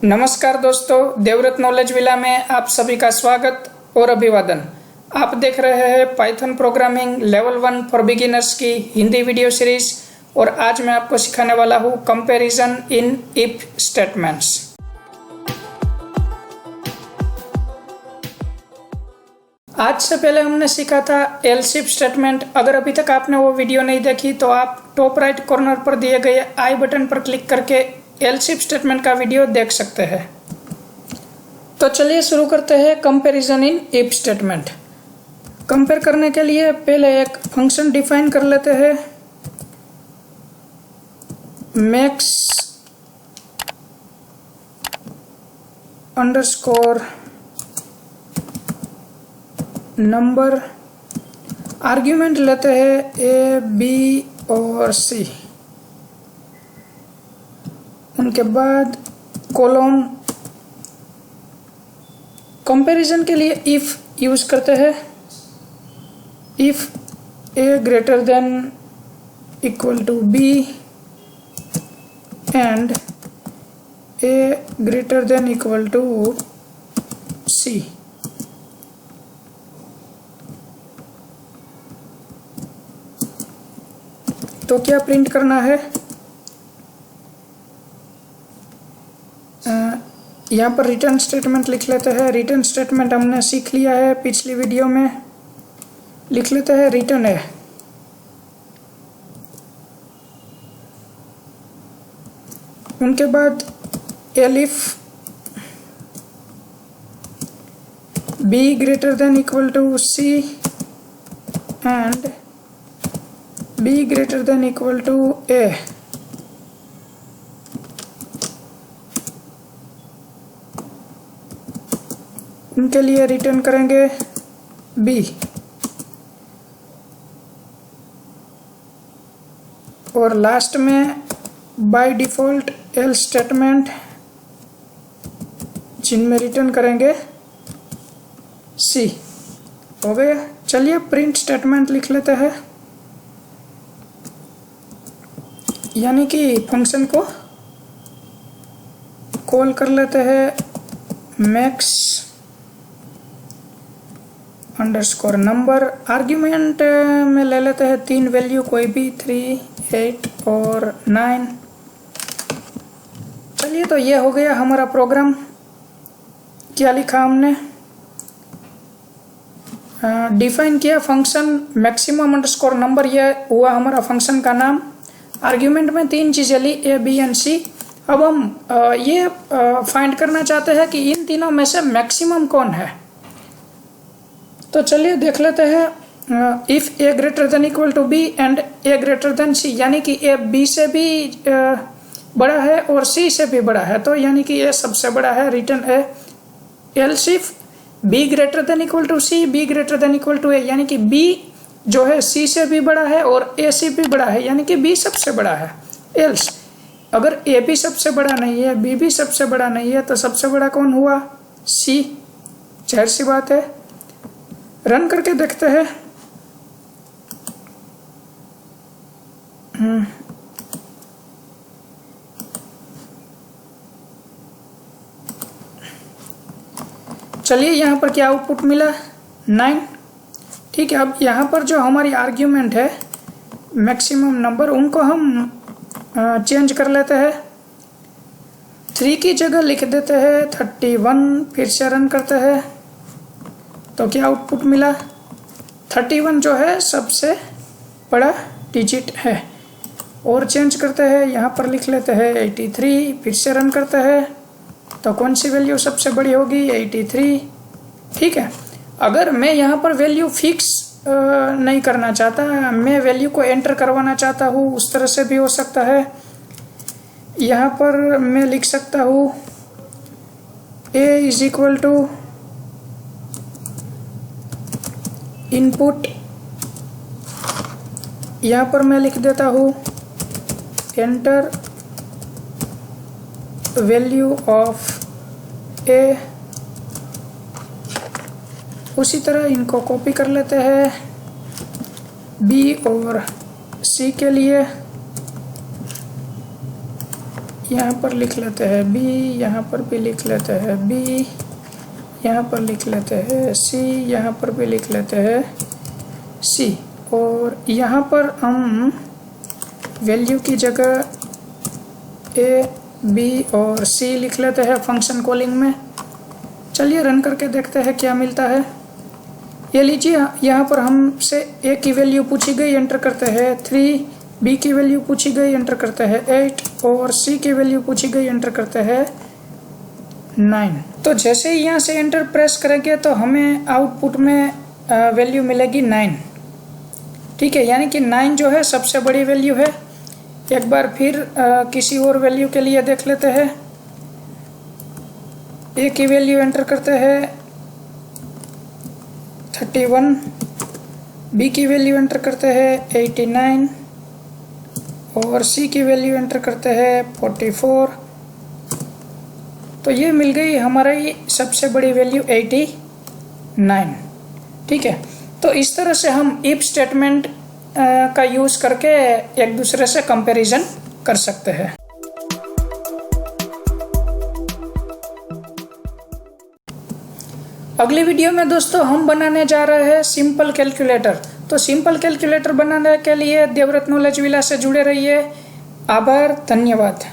नमस्कार दोस्तों, Devvrat knowledge villa में आप सभी का स्वागत और अभिवादन। आप देख रहे हैं Python programming level 1 for beginners की हिंदी वीडियो सीरीज और आज मैं आपको सिखाने वाला हूँ कंपैरिजन इन इफ स्टेटमेंट्स। आज से पहले हमने सीखा था एल्स इफ स्टेटमेंट। अगर अभी तक आपने वो वीडियो नहीं देखी तो आप टॉप राइट कॉर्नर पर दिए गए आई बटन पर क्लिक करके एल्स इफ स्टेटमेंट का वीडियो देख सकते हैं। तो चलिए शुरू करते हैं comparison in if statement. Compare करने के लिए पहले एक फंक्शन डिफाइन कर लेते हैं, मैक्स अंडरस्कोर नंबर। आर्ग्यूमेंट लेते हैं ए, बी और सी। उनके बाद कोलोन। कंपैरिजन के लिए इफ यूज करते हैं। If A greater than equal to B and A greater than equal to C. तो क्या प्रिंट करना है? यहाँ पर रिटर्न स्टेटमेंट लिख लेते हैं। रिटर्न स्टेटमेंट हमने सीख लिया है पिछली वीडियो में। लिख लेते हैं रिटर्न है। उनके बाद elif B greater than equal to C and B greater than equal to A. उनके लिए रिटर्न करेंगे बी और लास्ट में बाय डिफॉल्ट एल्स स्टेटमेंट जिनमें रिटर्न करेंगे सी। हो गया। चलिए प्रिंट स्टेटमेंट लिख लेते हैं, यानी कि फंक्शन को कॉल कर लेते हैं मैक्स अंडरस्कोर नंबर। आर्ग्यूमेंट में ले लेते हैं 3 वैल्यू, कोई भी 3, 8 और 9। चलिए, तो ये हो गया हमारा प्रोग्राम। क्या लिखा हमने? डिफाइन किया फंक्शन मैक्सिमम अंडरस्कोर नंबर, ये हुआ हमारा फंक्शन का नाम। आर्ग्यूमेंट में 3 चीजें ली, ए, बी एंड सी। अब हम ये फाइंड करना चाहते हैं कि इन तीनों में से मैक्सिमम कौन है। तो चलिए देख लेते हैं। If A greater than equal to B and A greater than C, यानी कि ए बी से भी बड़ा है और सी से भी बड़ा है, तो यानी कि ए सबसे बड़ा है। रिटर्न है else if B greater than equal to C, B greater than equal to A, यानी कि बी जो है सी से भी बड़ा है और ए से भी बड़ा है, यानी कि बी सबसे बड़ा है। एल्स अगर ए भी सबसे बड़ा नहीं है, बी भी सबसे बड़ा नहीं है, तो सबसे बड़ा कौन हुआ? सी। जाहिर सी बात है। रन करके देखते हैं। चलिए, यहाँ पर क्या आउटपुट मिला? 9। ठीक है। अब यहाँ पर जो हमारी आर्ग्यूमेंट है मैक्सिमम नंबर, उनको हम चेंज कर लेते हैं। 3 की जगह लिख देते हैं 31। फिर से रन करते हैं तो क्या आउटपुट मिला? 31 जो है सबसे बड़ा डिजिट है। और चेंज करते हैं, यहाँ पर लिख लेते हैं 83। फिर से रन करते हैं तो कौन सी वैल्यू सबसे बड़ी होगी? 83। ठीक है। अगर मैं यहाँ पर वैल्यू फिक्स नहीं करना चाहता, मैं वैल्यू को एंटर करवाना चाहता हूँ, उस तरह से भी हो सकता है। यहाँ पर मैं लिख सकता हूँ a is equal to input. यहाँ पर मैं लिख देता हूँ एंटर वैल्यू ऑफ ए। उसी तरह इनको कॉपी कर लेते हैं बी और सी के लिए। यहाँ पर लिख लेते हैं B, यहाँ पर भी लिख लेते हैं B, यहाँ पर लिख लेते हैं C, यहाँ पर भी लिख लेते हैं C, और यहाँ पर हम वैल्यू की जगह A, B और C लिख लेते हैं फंक्शन कॉलिंग में। चलिए रन करके देखते हैं क्या मिलता है। ये लीजिए, यहाँ पर हमसे A की वैल्यू पूछी गई, एंटर करते हैं 3, B की वैल्यू पूछी गई, एंटर करते हैं 8 और C की वैल्यू पूछी गई, एंटर करते हैं 9। तो जैसे ही यहाँ से एंटर प्रेस करेंगे तो हमें आउटपुट में वैल्यू मिलेगी 9। ठीक है, यानी कि 9 जो है सबसे बड़ी वैल्यू है। एक बार फिर किसी और वैल्यू के लिए देख लेते हैं। A की वैल्यू एंटर करते हैं 31, B की वैल्यू एंटर करते हैं 89 और C की वैल्यू एंटर करते हैं 44। तो ये मिल गई हमारी सबसे बड़ी वैल्यू 89। ठीक है, तो इस तरह से हम इफ स्टेटमेंट का यूज़ करके एक दूसरे से कंपैरिजन कर सकते हैं। अगली वीडियो में दोस्तों हम बनाने जा रहे हैं सिंपल कैलकुलेटर। तो सिंपल कैलकुलेटर बनाने के लिए देवव्रत नॉलेज विला से जुड़े रहिए। आभार, धन्यवाद।